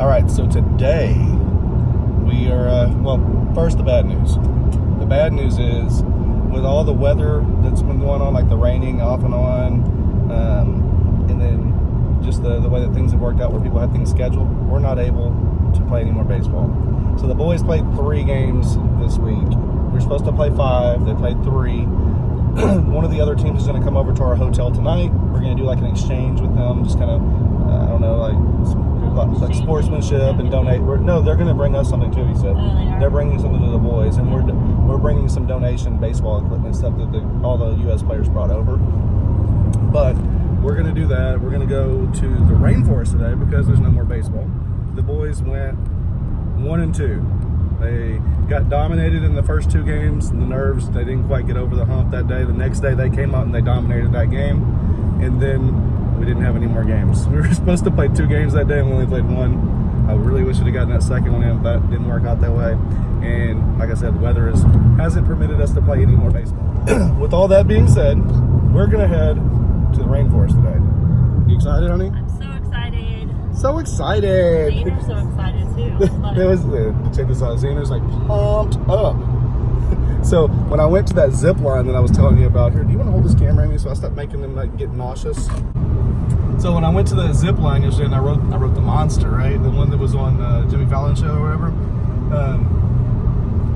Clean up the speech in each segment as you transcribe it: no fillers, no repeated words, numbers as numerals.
All right, so today we are, first the bad news. The bad news is with all the weather that's been going on, like the raining off and on, and then just the way that things have worked out where people had things scheduled, we're not able to play any more baseball. So the boys played 3 games this week. We were supposed to play 5. They played 3. One of the other teams is going to come over to our hotel tonight. We're going to do like an exchange with them, just kind of, I don't know, like sportsmanship and donate. No, they're going to bring us something too, he said. They're bringing something to the boys, and we're bringing some donation baseball equipment, stuff that all the U.S. players brought over. But we're going to do that. We're going to go to the rainforest today because there's no more baseball. The boys went 1-2. They got dominated in the first 2 games. The nerves, they didn't quite get over the hump that day. The next day they came out and they dominated that game. And then we didn't have any more games. We were supposed to play 2 games that day and we only played 1. I really wish we'd have gotten that second one in, but it didn't work out that way. And like I said, the weather hasn't permitted us to play any more baseball. With all that being said, we're going to head to the rainforest today. You excited, honey? I'm so excited. So excited. Xander's so excited too. Check this out. Xander's like pumped up. So when I went to that zip line that I was telling you about here, do you want to hold this camera, Amy? So I stopped making them like get nauseous. So when I went to the zip line yesterday, and I wrote the monster, right, the one that was on Jimmy Fallon show or whatever.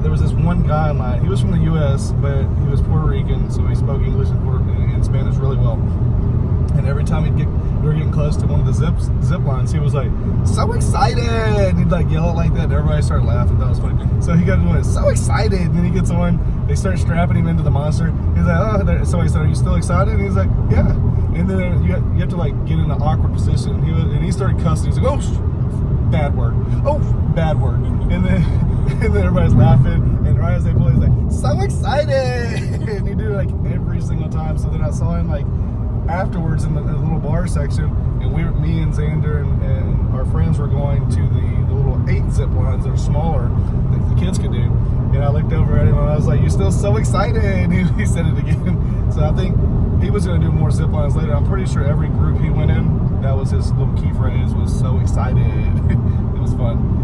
There was this one guy in line. He was from the U.S., but he was Puerto Rican, so he spoke English and Spanish really well. And every time we were getting close to one of the zip lines, he was like, so excited! And he'd like yell it like that, and everybody started laughing. That was funny. So he got going, so excited! And then he gets on, they start strapping him into the monster. He's like, oh, somebody said, are you still excited? And he's like, yeah. And then you have to like get in an awkward position. And he started cussing. He's like, oh, bad word. Oh, bad word. And then everybody's laughing. And right as they pull, he's like, so excited! And he did it like every single time. So then I saw him like afterwards in the little bar section, and me and Xander and our friends were going to the little 8 zip lines that are smaller that the kids could do. And I looked over at him and I was like, "You still so excited?" And he said it again. So I think he was going to do more zip lines later. I'm pretty sure every group he went in, that was his little key phrase, was so excited. It was fun.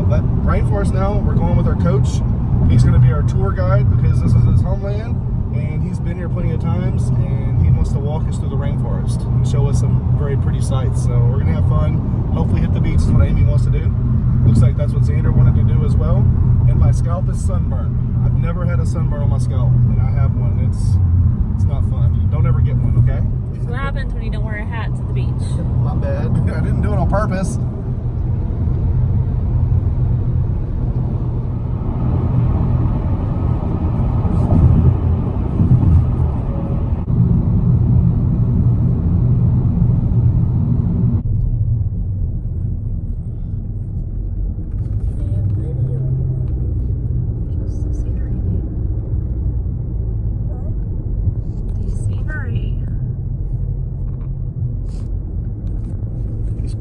But rainforest now, we're going with our coach. He's going to be our tour guide because this is his homeland, and he's been here plenty of times, and he wants to walk us through the rainforest and show us some very pretty sights. So we're going to have fun. Hopefully hit the beach is what Amy wants to do. Looks like that's what Xander wanted to do as well. And my scalp is sunburned. I've never had a sunburn on my scalp, and I have one. It's not fun. Don't ever get one, okay? So what happens when you don't wear a hat to the beach? My bad. I didn't do it on purpose.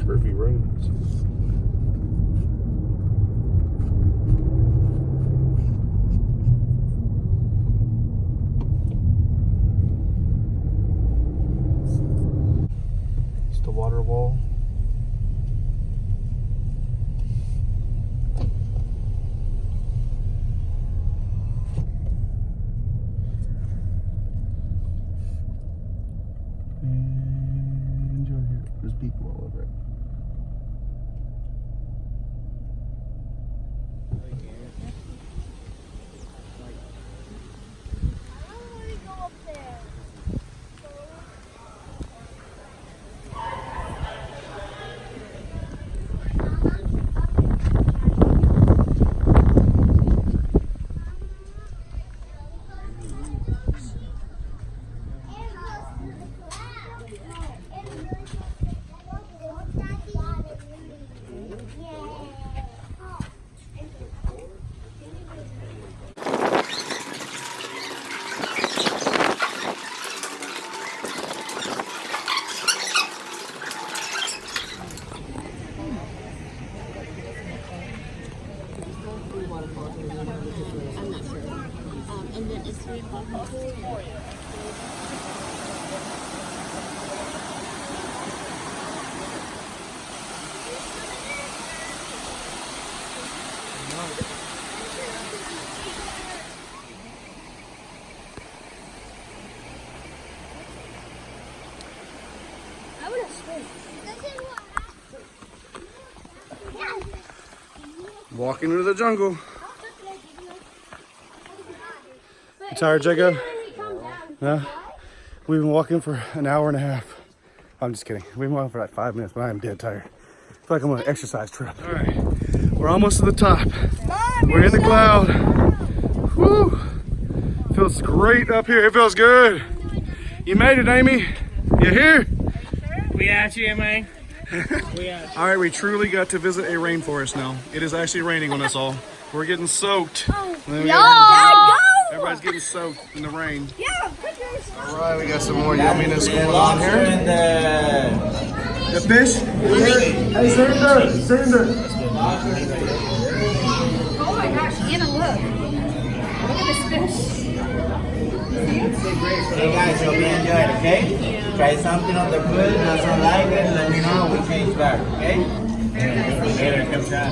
Curvy roads. It's the water wall. And you're here. There's people all over it. It's 3 o'clock. Walking into the jungle. You tired, Jacob? No? We've been walking for an hour and a half. I'm just kidding. We've been walking for like 5 minutes, but I am dead tired. I feel like I'm on an exercise trip. All right, we're almost to the top. We're in the cloud. Woo! Feels great up here. It feels good. You made it, Amy. You here? We at you, man. All right, we truly got to visit a rainforest now. It is actually raining on us all. We're getting soaked. Everybody's getting soaked in the rain. All right, we got some more yumminess going on here. The fish? Hey, Sander. Oh my gosh, Anna, look. Look at this fish. Hey guys, hope you enjoyed, okay? Try something on the food, doesn't like it, let me know, we change back, okay? Later, come down.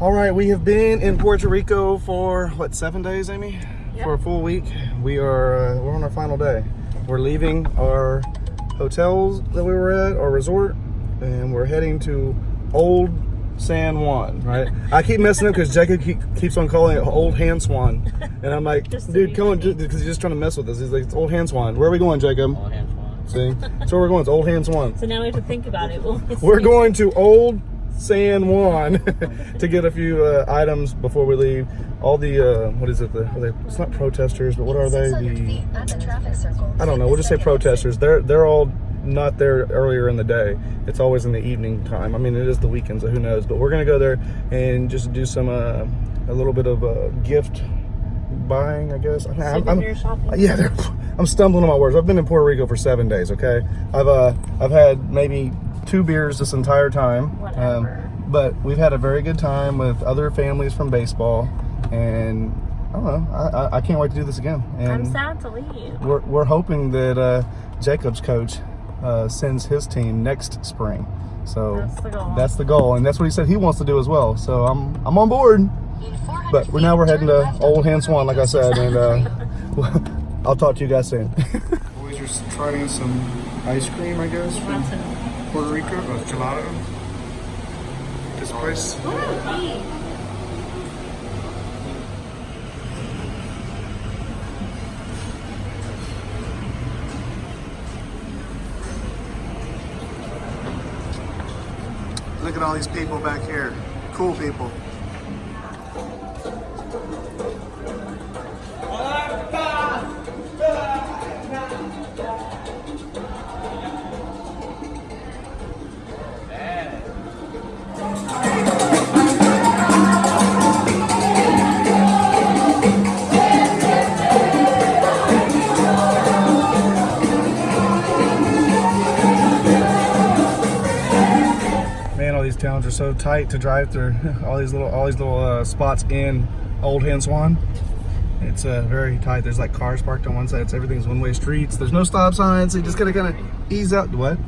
All right, we have been in Puerto Rico for what, 7 days, Amy? Yep. For a full week. We're on our final day. We're leaving our hotels that we were at, our resort, and we're heading to Old San Juan, right? I keep messing up because Jacob keeps on calling it Old Hand Swan, and I'm like, dude, come on, because he's just trying to mess with us. He's like, it's Old Hand Swan. Where are we going, Jacob? Old Hand Swan. See, that's where we're going. It's Old Hand Swan. So now we have to think about it. We're going to Old San Juan to get a few items before we leave. All the what is it? It's not protesters, but what are they? I don't know. We'll just say protesters. They're all not there earlier in the day. It's always in the evening time. I mean, it is the weekend, so who knows? But we're gonna go there and just do some a little bit of gift buying, I guess. I'm stumbling on my words. I've been in Puerto Rico for 7 days. Okay, I've had maybe 2 beers this entire time, but we've had a very good time with other families from baseball, and I don't know, I can't wait to do this again. And I'm sad to leave. we're hoping that Jacob's coach sends his team next spring, so that's the goal, and that's what he said he wants to do as well, so I'm on board. But we're heading to Old Hand Swan, like I said, and I'll talk to you guys soon. Boys are trying some ice cream, I guess, from Puerto Rico, gelato. This place. Look at all these people back here. Cool people. Towns are so tight to drive through. all these little spots in Old Hand Swan. It's very tight. There's like cars parked on one side. Everything's one-way streets. There's no stop signs. So you just gotta kind of ease out. What?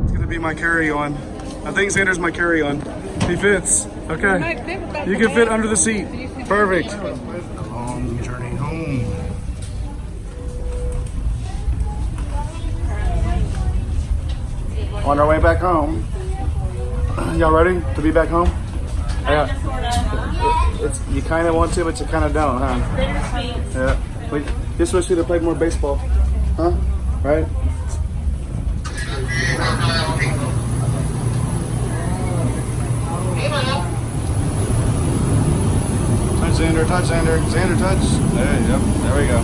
It's gonna be my carry-on. I think Xander's my carry-on. He fits. Okay. You can fit under the seat. Perfect. Long journey home. On our way back home. Y'all ready to be back home? Yeah. You kind of want to, but you kind of don't, huh? Bittersweet. Yeah. This wish we'd have played more baseball. Huh? Right? Touch Xander, touch Xander. Xander, touch. There we go.